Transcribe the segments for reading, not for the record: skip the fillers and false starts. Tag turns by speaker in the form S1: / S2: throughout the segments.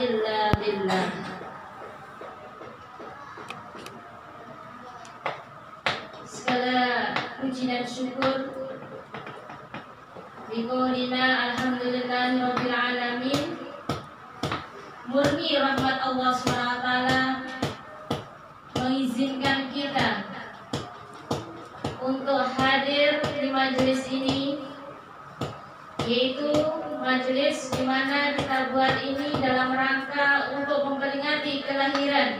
S1: illa billah. Segala puji dan syukur biqaulina alhamdulillahirabbil alamin. Murni rahmat Allah SWT mengizinkan kita untuk hadir di majelis ini, yaitu majelis di mana kita buat ini dalam rangka untuk memperingati kelahiran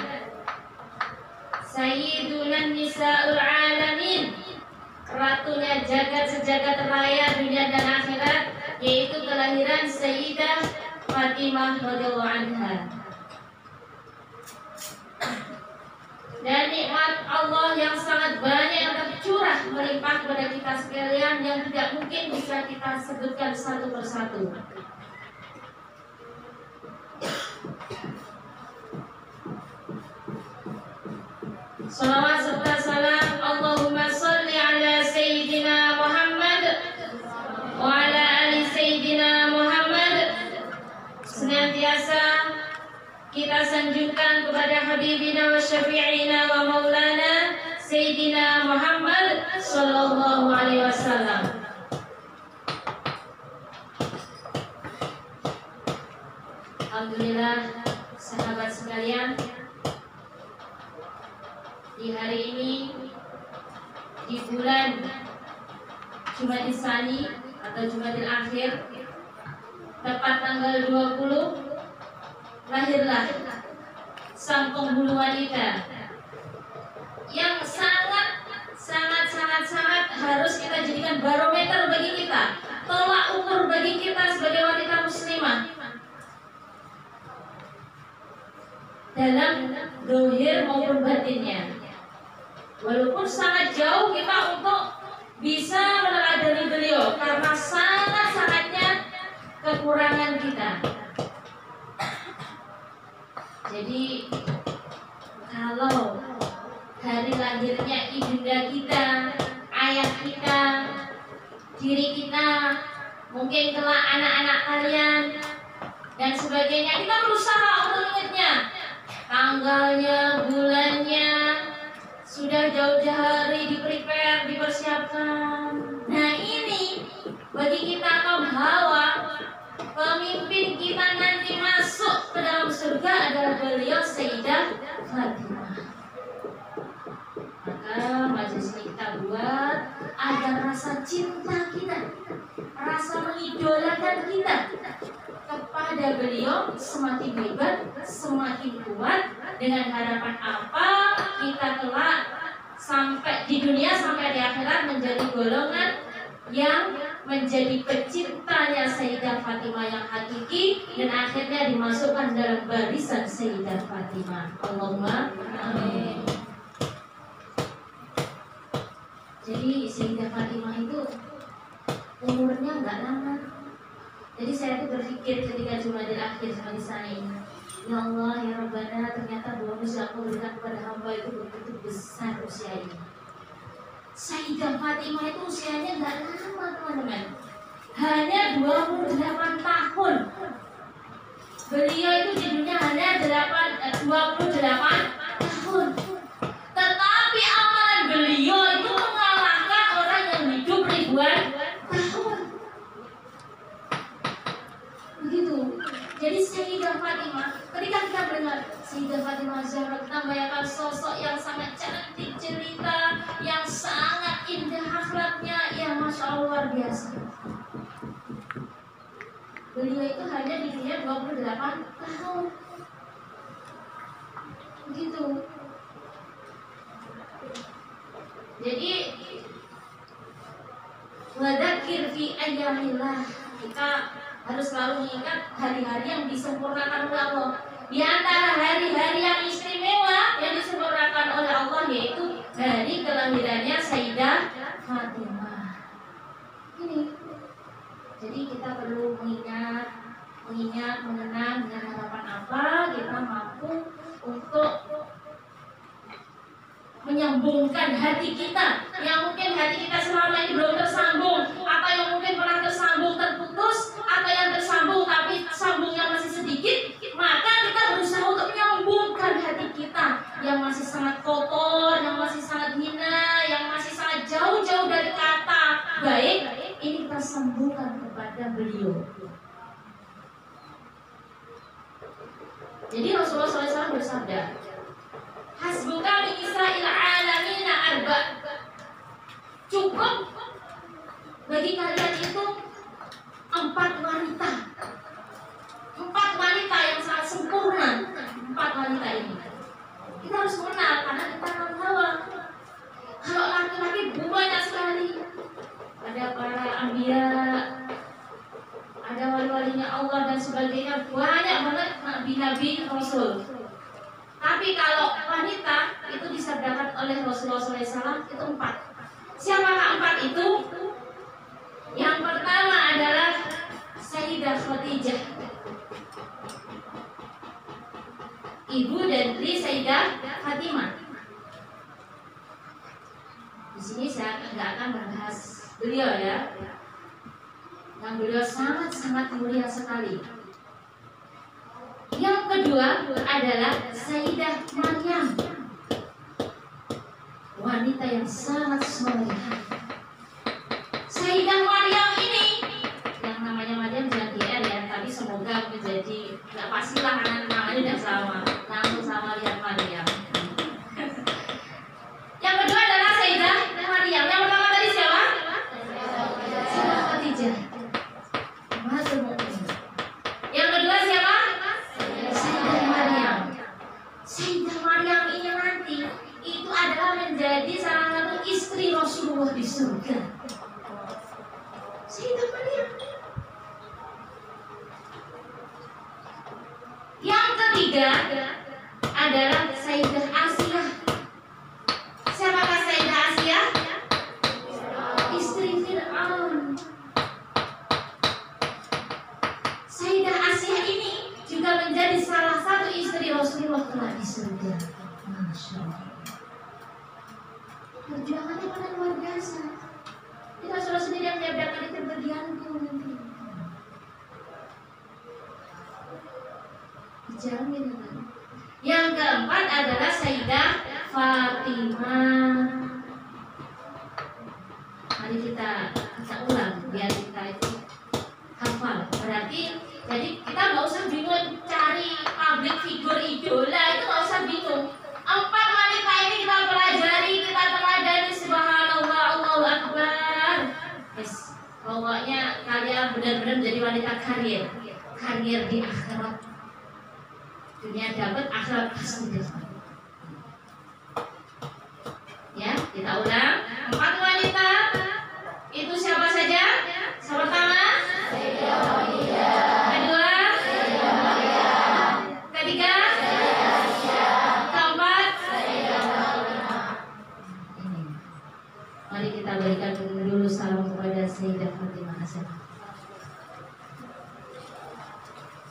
S1: Sayyiduna Nisa'ul Alamin, ratunya jagat sejagat raya dunia dan akhirat, yaitu kelahiran Sayyidah Fatimah radhiyallahu anha. Dan nikmat Allah yang sangat banyak yang tercurah melimpah kepada kita sekalian yang tidak mungkin bisa kita sebutkan satu persatu. Salawat serta salam Allahumma sholli ala Sayyidina Muhammad wa ala ali Sayyidina Muhammad. Senantiasa kita sanjungkan kepada Habibina wa Syafi'ina wa Maulana Sayyidina Muhammad sallallahu alaihi wasallam. Alhamdulillah, sahabat sekalian, di hari ini, di bulan Jumadil Tsani atau Jumadil Akhir, tepat tanggal 20, lahirlah sang penghulu wanita yang sangat harus kita jadikan barometer bagi kita, tolak ukur bagi kita sebagai wanita muslimah dalam zahir maupun batinnya. Walaupun sangat jauh kita untuk bisa meneladani beliau karena sangat-sangatnya kekurangan kita. Jadi kalau hari lahirnya ibunda kita, ayah kita, diri kita, mungkin kelak anak-anak kalian dan sebagainya, kita berusaha untuk ingatnya, tanggalnya, bulannya, sudah jauh-jauh hari di-prepare, dipersiapkan. Nah ini bagi kita kaum hawa, pemimpin kita nanti masuk ke dalam surga adalah beliau Sayyidah Fatimah. Maka majelis ini kita buat agar rasa cinta kita, rasa mengidolakan kita kepada beliau semakin hebat, semakin kuat, dengan harapan apa kita kelak sampai di dunia sampai di akhirat menjadi golongan yang menjadi pecintanya Sayyidah Fatimah yang hakiki dan akhirnya dimasukkan dalam barisan Sayyidah Fatimah. Allahumma amin. Jadi Sayyidah Fatimah itu umurnya nggak lama. Jadi saya tuh berpikir ketika Jumadil Akhir seperti saya ini, ya Allah ya Rabbana, ternyata bonus yang kau berikan kepada hamba itu begitu besar usia ini. Sayyidah Fatimah itu usianya nggak lama teman-teman, hanya 28 tahun. Beliau itu di dunia hanya 28 tahun. Tetapi amalan beliau itu mengalahkan orang yang hidup ribuan tahun. Begitu. Jadi Sayyidah Fatimah, ketika kita mendengar Sayyidah Fatimah Zahra, kita bayangkan sosok yang sangat cantik cerita, yang sangat indah akhlaknya, yang masya Allah luar biasa. Beliau itu hanya di dunia 28 tahun. Begitu. Jadi wadzakir fi ayyamillah, kita harus selalu mengingat hari-hari yang disempurnakan oleh Allah. Di antara hari-hari yang istimewa yang disempurnakan oleh Allah yaitu hari kelahirannya Sayyidah Fatimah. Ini. Jadi kita perlu mengingat, mengenang dengan harapan apa kita mampu untuk menyambungkan hati kita yang mungkin hati kita selama ini belum tersambung, atau yang mungkin pernah tersambung terputus, atau yang tersambung tapi sambungnya masih sedikit. Maka beliau. Jadi Rasulullah SAW bersabda, hasbuka min nisa'il alamina arba. Cukup bagi kalian itu 4 wanita. 4 wanita yang sangat sempurna. 4 wanita ini kita harus mengenal, karena kita akan tahu kalau laki-laki banyak sekali. Ada para anbiya, ada wali-walinya Allah dan sebagainya, banyak banget nabi-nabi, rasul. Tapi kalau wanita itu disabdakan oleh Rasulullah SAW itu 4. Siapakah 4 itu? Yang pertama adalah Sayyidah Khadijah, ibu dari Sayyidah Fatimah. Di sini saya nggak akan membahas beliau ya, yang beliau sangat mulia sekali. Yang kedua adalah Sayyidah Maryam, wanita yang sangat solehah. Sayyidah Maryam ini, yang namanya Maryam jangan GR ya, tapi semoga menjadi, nggak pastilah karena namanya udah sama, langsung sama lihat Maryam. Yang kedua adalah Sayyidah Maryam. Yang pertama tadi siapa? Sayyidah Khadijah. Yang kedua siapa? Sayyidah Maryam. Sayyidah Maryam ini nanti itu adalah menjadi salah satu istri Rasulullah di surga. Sayyidah Maryam. Yang ketiga adalah Sayyidah Asiyah. Siapakah Sayyidah Asiyah? Istri Fir'aun. Sayyidah Asiyah ini juga menjadi salah satu istri Rasulullah kelak di surga. Masya Allah. Perjuangannya benar luar biasa. Kita Rasulullah sendiri yang menyabdakan itu berdiamku nanti. Dijamin. Yang keempat adalah Sayyidah Fatimah. Mari kita ulang biar kita itu hafal. Berarti jadi kita nggak usah bingung cari public figure idola, itu nggak usah bingung. 4 wanita ini kita pelajari, kita teladani. Subhanallah, Allahu Akbar. Yes. Pokoknya kalian benar-benar menjadi wanita karir di akhirat. Dunia dapat, akhirat pasti dapat. Ya, kita ulang. 4 wanita itu siapa saja? Yang pertama, kedua, ketiga, keempat. Mari kita berikan dulu salam kepada Sayyidah Fatimah Hasanah.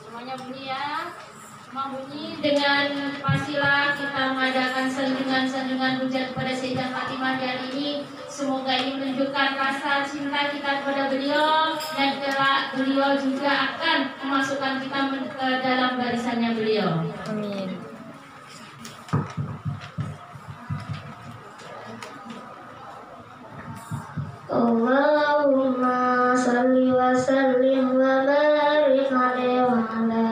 S1: Semuanya bunyi ya. Semua bunyi dengan pastilah kita mengadakan sanjungan puja kepada Sayyidah Fatimah hari ini. Semoga ini menunjukkan rasa cinta kita kepada beliau, dan kelak beliau juga akan memasukkan kita ke dalam barisannya beliau. Amin. Allahumma salli wa sallim wa barik alaihi wa ala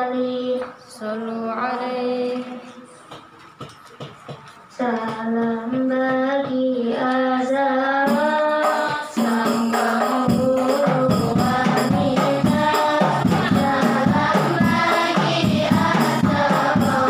S1: alihi sallu alaihi. Salam bagi Azara, salam guru wanita. Salam bagi Azara,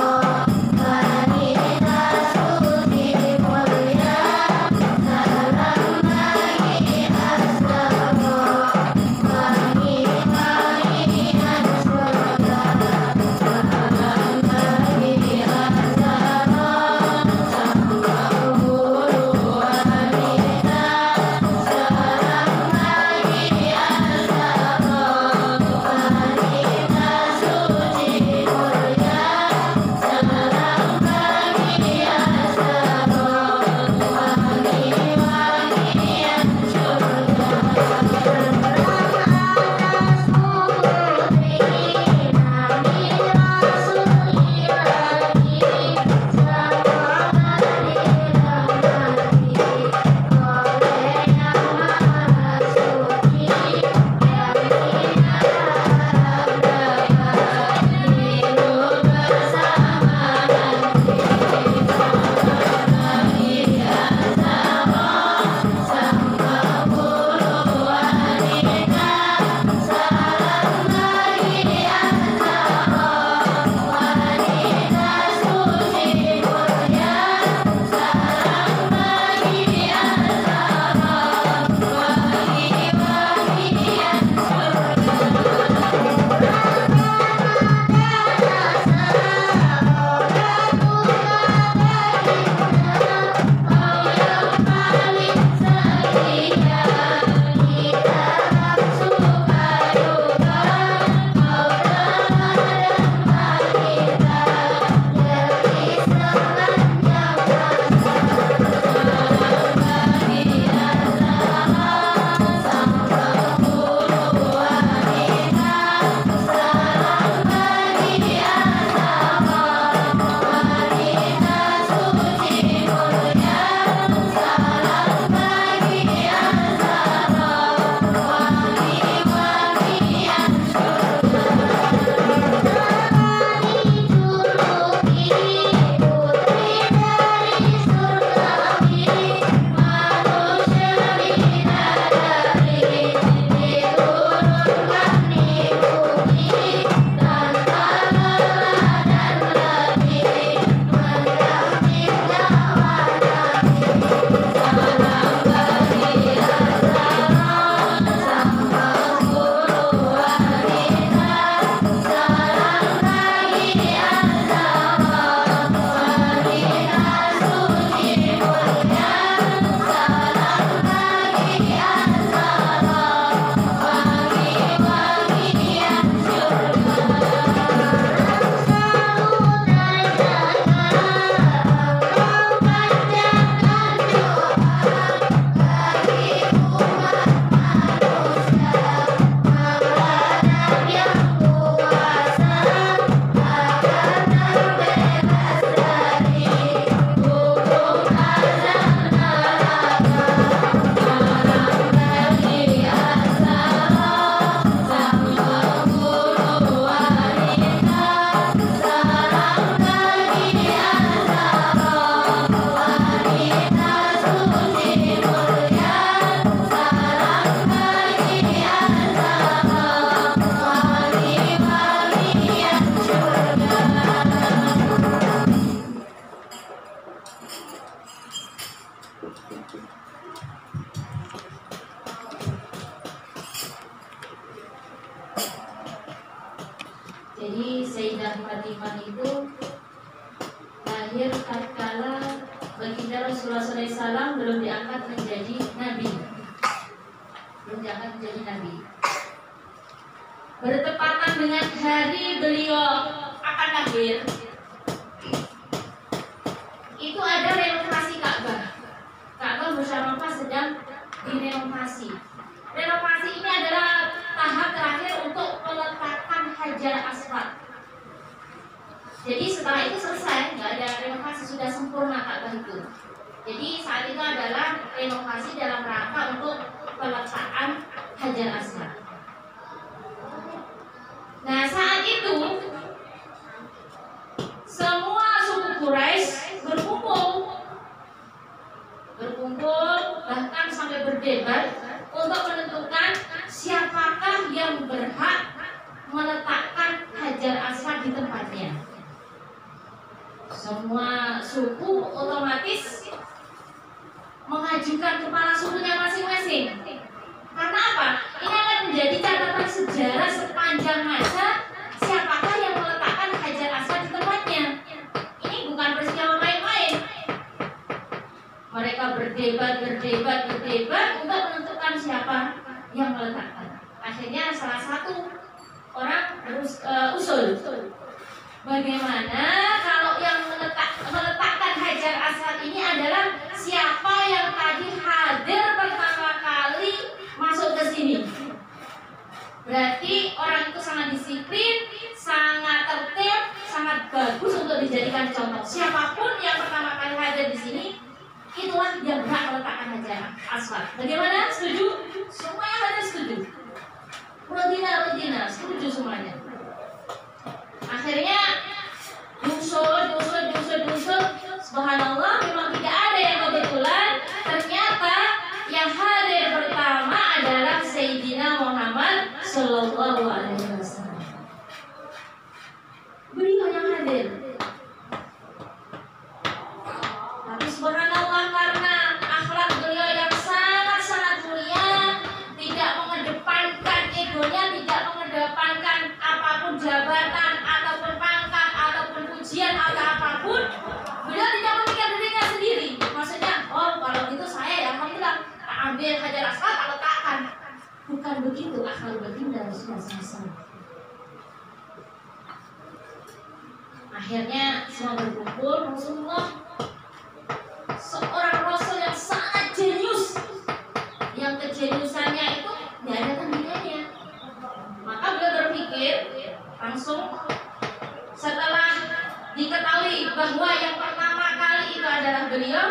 S1: Jadi Sayyidah Fatimah itu lahir tatkala baginda Rasulullah SAW belum diangkat menjadi nabi. Bertepatan dengan hari beliau akan lahir, itu ada renovasi Ka'bah. Ka'bah Musharrafah sedang direnovasi. Renovasi ini adalah tahap terakhir untuk meletakkan Hajar Aswad. Jadi setelah itu selesai, nggak ada renovasi, sudah sempurna Ka'bah itu. Jadi saat itu adalah renovasi dalam rangka untuk peletakan Hajar Aswad. Nah saat itu semua suku Quraisy berkumpul bahkan sampai berdebat untuk menentukan siapakah yang berhak meletakkan Hajar Aswad di tempatnya. Semua suku otomatis mengajukan kepala sukunya masing-masing. Karena apa? Ini akan menjadi catatan sejarah sepanjang masa siapakah yang meletakkan Hajar Aswad di tempatnya. Ini bukan peristiwa main-main. Mereka berdebat untuk menentukan siapa yang meletakkan. Akhirnya salah satu orang usul, bagaimana kalau yang meletakkan Hajar Aswad ini adalah siapa yang tadi hadir pertama kali masuk ke sini. Berarti orang itu sangat disiplin, sangat tertib, sangat bagus untuk dijadikan contoh. Siapapun yang pertama kali hadir di sini, itulah yang berhak meletakkan Hajar Aswad. Bagaimana? Setuju? Semuanya hadir setuju. Rodina, setuju semuanya. Akhirnya diusut. Subhanallah, memang tidak ada yang kebetulan. Ternyata yang hadir pertama adalah Sayyidina Muhammad Sallallahu Alaihi Wasallam. Beliau yang hadir. Tapi subhanallah, karena akhlak beliau yang sangat mulia, tidak mengedepankan egonya, tidak mengedepankan apapun jabatan ataupun pangkat ataupun pujian atau apapun. Beliau tidak memikir dirinya sendiri. Maksudnya, oh kalau gitu saya yang bilang ambil Hajar Aswad kalau takkan. Bukan begitu akhlak baginda Rasulullah SAW. Akhirnya semua berkumpul. Rasulullah seorang Rasul yang sangat jenius, yang kejeniusannya itu tidak ada tandingannya. Maka beliau berpikir langsung setelah diketahui bahwa yang pertama kali itu adalah beliau,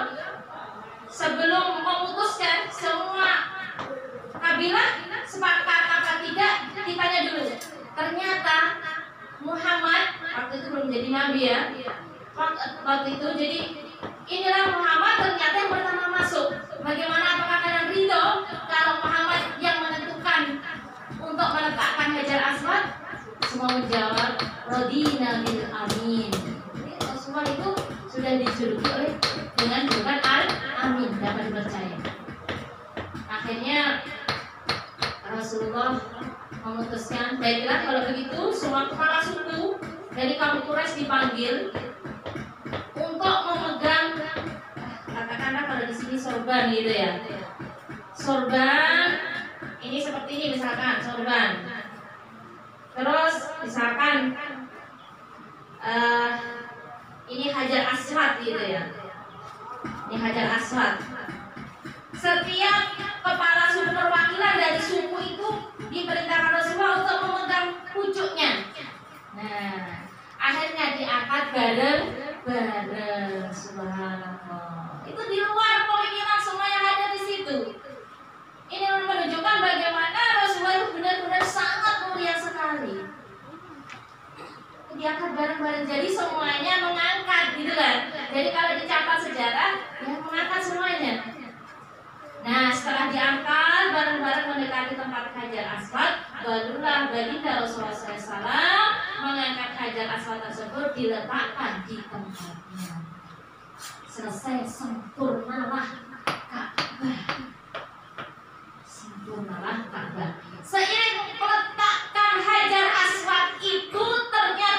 S1: sebelum memutuskan semua kabilah sepakat apa tidak, ditanya dulu. Ternyata Muhammad waktu itu belum jadi nabi ya. Waktu itu jadi inilah Muhammad ternyata yang pertama masuk. Bagaimana, apakah kalian ridho kalau Muhammad yang menentukan untuk meletakkan Hajar Aswad? Semua menjawab Rodina bil Amin. Semua itu sudah dijuluki oleh dengan julukan Al-Amin, dapat dipercaya. Akhirnya Rasulullah memutuskan, baiklah kalau begitu semua kepala suku dari kaum Quraisy dipanggil untuk memegang, katakanlah kalau di sini sorban gitu ya. Sorban ini seperti ini misalkan sorban. Terus misalkan ini Hajar Aswad gitu ya. Ini Hajar Aswad. Setiap kepala suku perwakilan dari suku itu diperintahkan Rasulullah untuk memegang pucuknya. Nah, akhirnya diangkat bareng-bareng. Subhanallah. Itu di luar pemikiran semua yang ada di situ. Ini menunjukkan bagaimana Rasulullah itu benar-benar sangat mulia sekali. Diangkat bareng-bareng, jadi semuanya mengangkat gitu kan. Jadi kalau dicatat sejarah, ya mengangkat semuanya. Nah, setelah diangkat bareng-bareng mendekati tempat Hajar Aswad, barulah baginda Rasulullah SAW mengangkat Hajar Aswad tersebut, diletakkan di tempatnya. Selesai, sempurnalah Ka'bah. Sempurnalah Ka'bah. Seiring meletakkan Hajar Aswad itu ternyata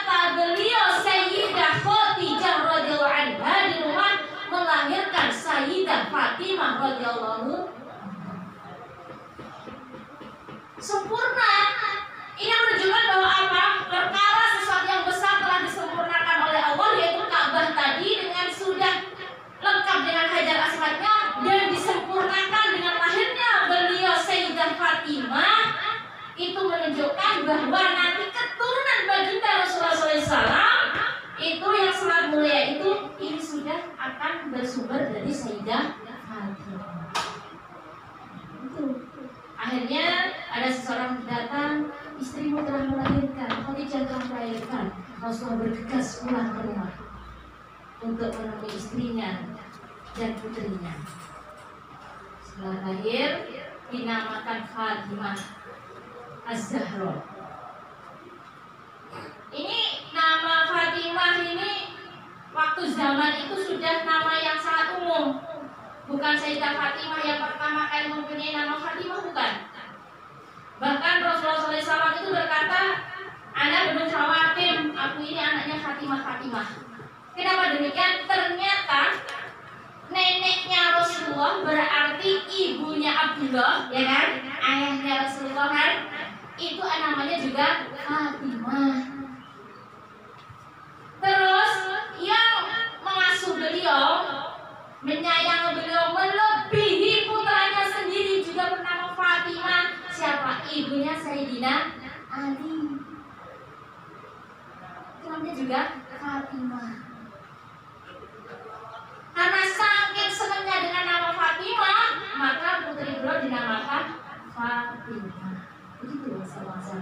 S1: akan bersumber dari Sayyidah Fatimah. Itu. Akhirnya ada seseorang datang, istrimu telah melahirkan, Khadijah telah melahirkan. Rasulullah bergegas pulang ke rumah untuk menemui istrinya dan putrinya. Setelah lahir, dinamakan Fatimah Az-Zahra. Ini nama Fatimah ini waktu zaman itu sudah nama yang sangat umum. Bukan Sayyidah Fatimah yang pertama kali mempunyai nama Fatimah, bukan. Bahkan Rasulullah SAW itu berkata, "Ana bin Fatim, aku ini anaknya Fatimah." Kenapa demikian? Ternyata neneknya Rasulullah berarti ibunya Abdullah, ya kan? Ayahnya Rasulullah kan? Itu namanya juga Fatimah. Terus yang mengasuh beliau, menyayangi beliau melebihi putranya sendiri juga bernama Fatimah. Siapa? Ibunya Sayyidina Ali. Itu namanya juga Fatimah. Karena saking senangnya dengan nama Fatimah, maka putri beliau dinamakan Fatimah. Begitu bahasa-bahasa.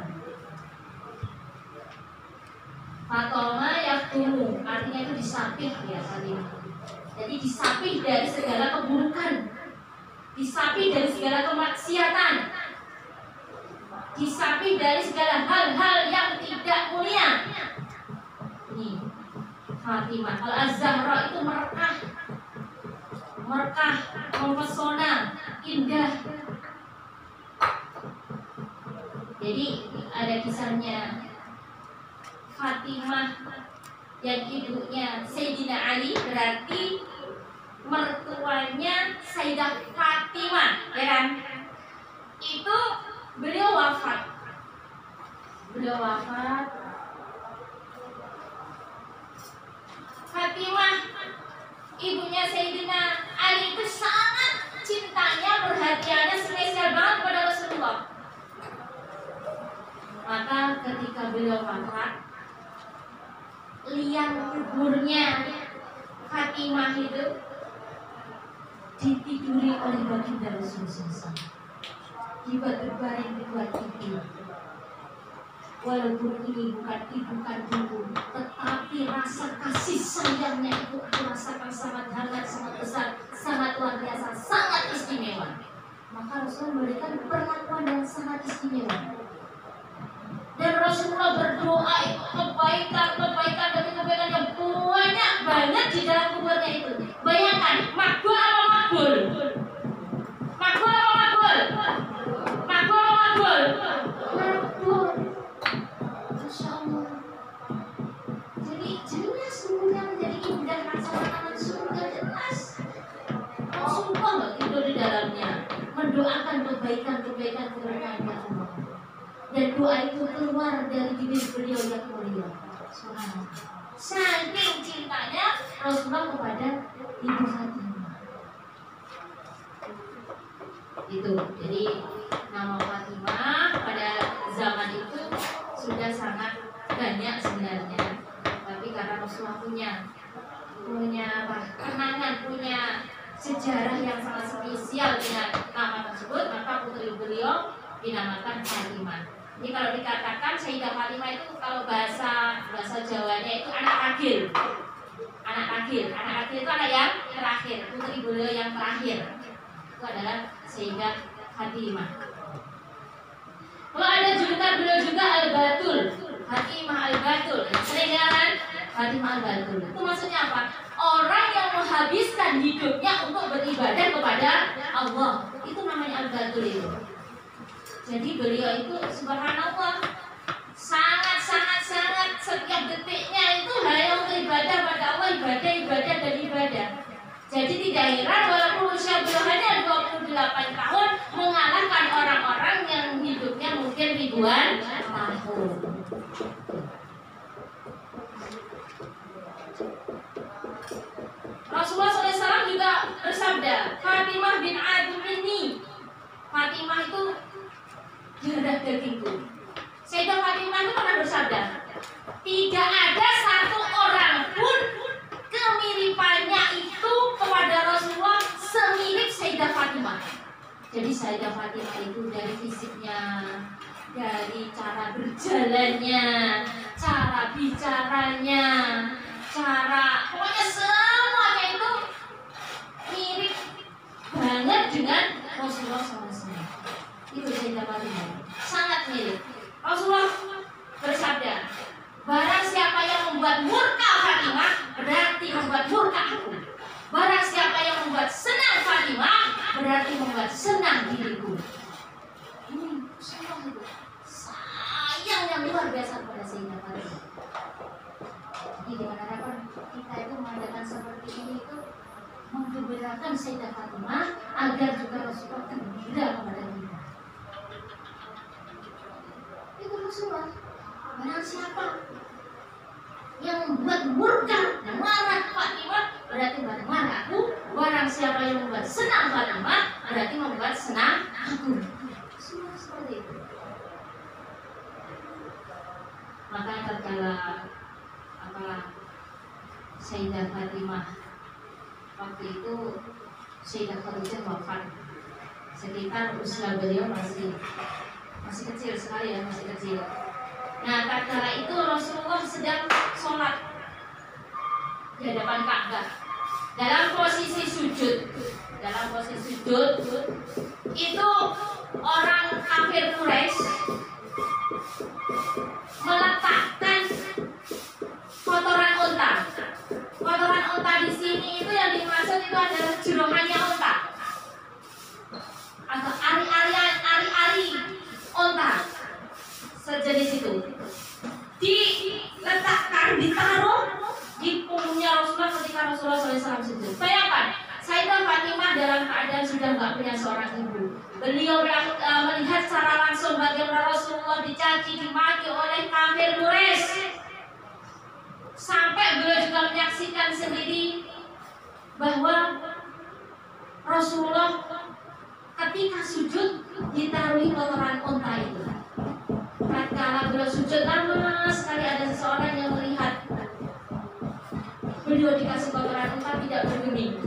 S1: Fatoma yaktumu, artinya itu disapih ya Fatimah. Jadi disapih dari segala keburukan, disapih dari segala kemaksiatan, disapih dari segala hal-hal yang tidak mulia. Ini Fatimah Al-Zahra itu merekah, mempesona, indah. Jadi ada kisahnya Fatimah yang ibunya Sayyidina Ali, berarti mertuanya Sayyidah Fatimah, ya kan? Itu beliau wafat. Fatimah ibunya Sayyidina Ali itu sangat cintanya, perhatiannya spesial banget pada Rasulullah. Maka ketika beliau wafat, liang kuburnya Fatimah itu ditiduri oleh baginda Rasulullah. Dia berbaring di luar tidur. Walaupun ini bukan ibu kandungku, tetapi rasa kasih sayangnya itu aku rasakan sangat hangat, sangat besar, sangat luar biasa, sangat istimewa. Maka Rasulullah memberikan perlakuan yang sangat istimewa. Dan Rasulullah berdoa itu kebaikan demi kebaikan yang banyak banget di dalam kuburnya itu. Bayangkan, makbul apa makbul? Makbul apa makbul? Makbul apa makbul? Makbul. Masya Allah. Jadi jelas semuanya menjadi indah, rasa makanan surga jelas. Rasulullah nggak tidur di dalamnya, mendoakan kebaikan Allah. Dan doa itu keluar dari bibir beliau yang mulia. Subhanallah. Saking cintanya Rasulullah kepada Ibu Fatimah. Itu. Jadi nama Fatimah pada zaman itu sudah sangat banyak sebenarnya. Tapi karena Rasulullah punya kenangan, punya sejarah yang sangat spesial dengan nama tersebut, maka putri beliau dinamakan Fatimah. Jadi kalau dikatakan Sayyidah Fatimah itu kalau bahasa Jawanya itu anak akhir. Anak akhir itu anak yang terakhir, putri beliau yang terakhir. Itu adalah Sayyidah Fatimah. Kalau ada julukan beliau juga Al-Batul, Fatimah Al-Batul. Sering kan? Fatimah Al-Batul. Itu maksudnya apa? Orang yang menghabiskan hidupnya untuk beribadah kepada Allah. Itu namanya Al-Batul itu. Jadi beliau itu subhanallah sangat setiap detiknya itu hanya untuk ibadah pada Allah, ibadah. Jadi tidak heran walaupun usia beliau hanya 28 tahun mengalahkan orang-orang yang hidupnya mungkin ribuan tahun. Rasulullah SAW juga bersabda, Fatimah bin Adi ini, Fatimah itu darah dagingku. Sayyidah Fatimah itu pernah bersabda, tidak ada satu orang pun kemiripannya itu Sayyidah Fatimah itu dari fisiknya, dari cara berjalannya, cara bicaranya, pokoknya semuanya itu mirip banget dengan Rasulullah SAW. Itu Sayyidah Fatimah, sangat mirip. Rasulullah bersabda, barang siapa yang membuat murka Fatimah, berarti membuat murka aku. Barang siapa yang membuat senang Fatimah, berarti membuat senang diriku. Ini semua itu sayang yang luar biasa pada Sayyidah Fatimah. Jadi dengan harapan kita itu mengadakan seperti ini itu menggembirakan Sayyidah Fatimah agar juga Rasulullah gembira kepada kita. Itu Rasulullah. Barang siapa yang membuat murka dan marah Fatimah, berarti marah aku. Barang siapa yang membuat senang Fatimah, berarti membuat senang aku. Semua seperti itu. Maka tatkala Sayyidah Fatimah waktu itu Sayyidah Khadijah wafat, sekitar usia beliau masih kecil sekali ya, masih kecil. Nah, tatkala itu Rasulullah sedang sholat di hadapan Ka'bah dalam posisi sujud. Itu orang kafir Quraisy meletakkan kotoran unta. Kotoran unta di sini itu yang dimaksud itu adalah jerohannya unta atau ari-ari unta sejenis itu, diletakkan, ditaruh di punggungnya Rasulullah ketika Rasulullah SAW sujud. Bayangkan, Sayyidah Fatimah dalam keadaan sudah nggak punya seorang ibu. Beliau melihat secara langsung bagaimana Rasulullah dicaci, dimaki oleh kafir Quraisy. Sampai beliau juga menyaksikan sendiri bahwa Rasulullah ketika sujud ditaruhi kotoran unta itu. Tatkala beliau sujud lama sekali, ada seseorang yang melihat beliau dikasih kotoran unta tidak bergeming.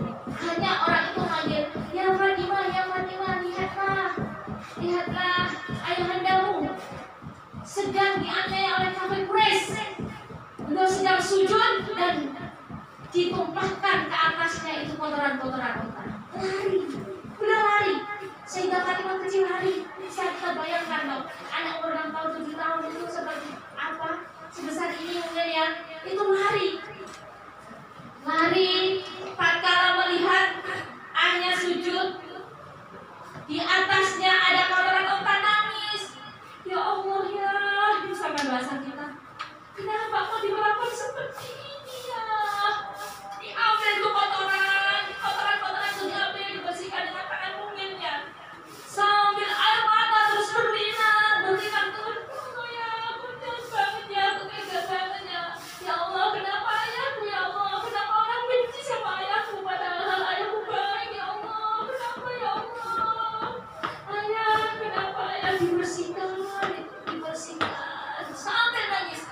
S1: Hanya orang itu manggil, ya Fatimah, lihatlah ayahandamu sedang dianiaya oleh kafir Quraisy. Beliau sedang sujud dan ditumpahkan ke atasnya itu kotoran-kotoran unta. Beliau lari. Sayyidah Fatimah kecil lari. Bisa kita bayangkan loh, anak umur 6 tahun, 7 tahun itu seperti apa? Sebesar ini mungkin ya. Itu lari. Tatkala melihat ayahnya sujud, di atasnya ada kotoran unta, nangis. Ya Allah ya, itu sama bahasa kita. Kenapa kok diperlakukan seperti ini ya? Diambil itu kotoran itu diambil, dibersihkan dengan tangan mungilnya. Sambil air mata terus berlinang turun. Oh ya, aku jahat banget ya, aku tega banget ya. Ya Allah, kenapa ayahku ya Allah? Kenapa orang benci sama ayahku padahal ayahku baik ya Allah? Kenapa ya Allah? Ayah, kenapa ayah dibersihkan? Sampai nangis.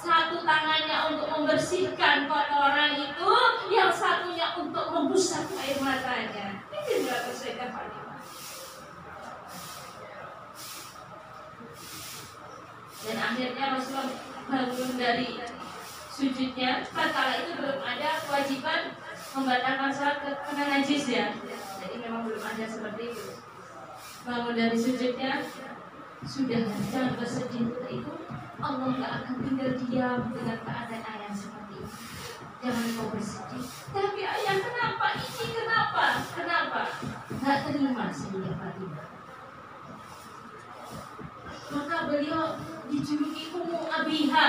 S1: Satu tangannya untuk membersihkan kotoran itu, yang satunya untuk membusap air matanya. Ini juga Sayyidah Fatimah. Dan akhirnya Rasulullah bangun dari sujudnya. Tatkala itu belum ada kewajiban membatalkan sholat karena najis ya. Jadi memang belum ada seperti itu. Bangun dari sujudnya, sudah jangan bersedih itu. Allah gak akan tinggal diam dengan keadaan ayah seperti itu. Jangan kau bersedih. Tapi ayah kenapa ini? Kenapa? Gak terima Sayyidah Fatimah. Maka beliau dijuluki Ummu Abiha,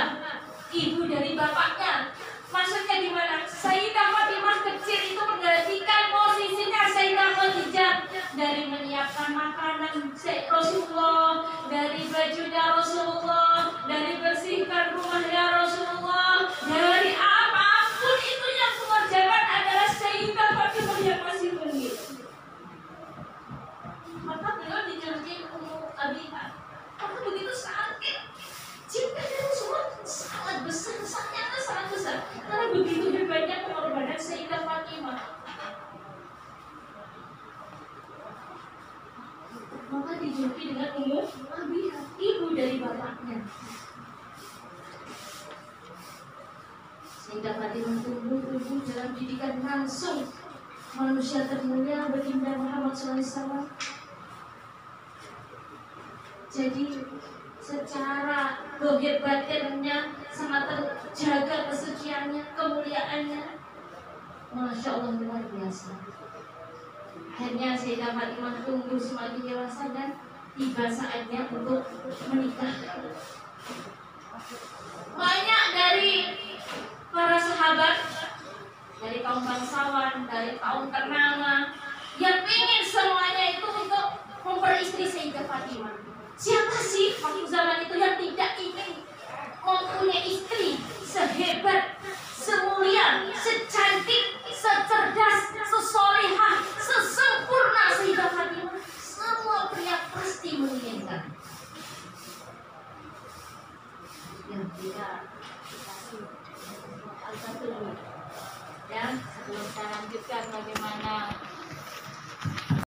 S1: ibu dari bapaknya. Maksudnya gimana? Sayyidah Fatimah kecil itu menggantikan posisinya Sayyidah Khadijah, dari menyiapkan makanan Rasulullah, dari bajunya Rasulullah, dari bersihkan rumahnya Rasulullah, dari apapun itu yang mengerjakan adalah Sayyidah Fatimah yang masih mungil. Maka beliau dijuluki Ummu Abiha. Maka begitu sakit, cintanya Rasulullah sangat besar, sangat besar. Karena begitu hebatnya pengorbanan Sayyidah Fatimah. diikuti dengan Ummu Habibah, ibu dari bapaknya. Sayyidah Fatimah tumbuh dalam didikan langsung manusia termulia baginda Muhammad SAW. Jadi secara dohir batinnya sangat terjaga kesuciannya, kemuliaannya, Masya Allah luar biasa. Akhirnya Sayyidah Fatimah tumbuh semakin dewasa dan tiba saatnya untuk menikah. Banyak dari para sahabat, dari kaum bangsawan, dari kaum ternama yang ingin semuanya itu untuk memperistri Sayyidah Fatimah. Siapa sih waktu zaman itu yang tidak ingin mempunyai istri sehebat, semulia, secantik, secerdas, sesolehah, sesempurna Sayyidah Fatimah? Semua pria pasti menginginkan. Yang tidak dikasih Al-Fatihah. Ya, sebelum saya lanjutkan bagaimana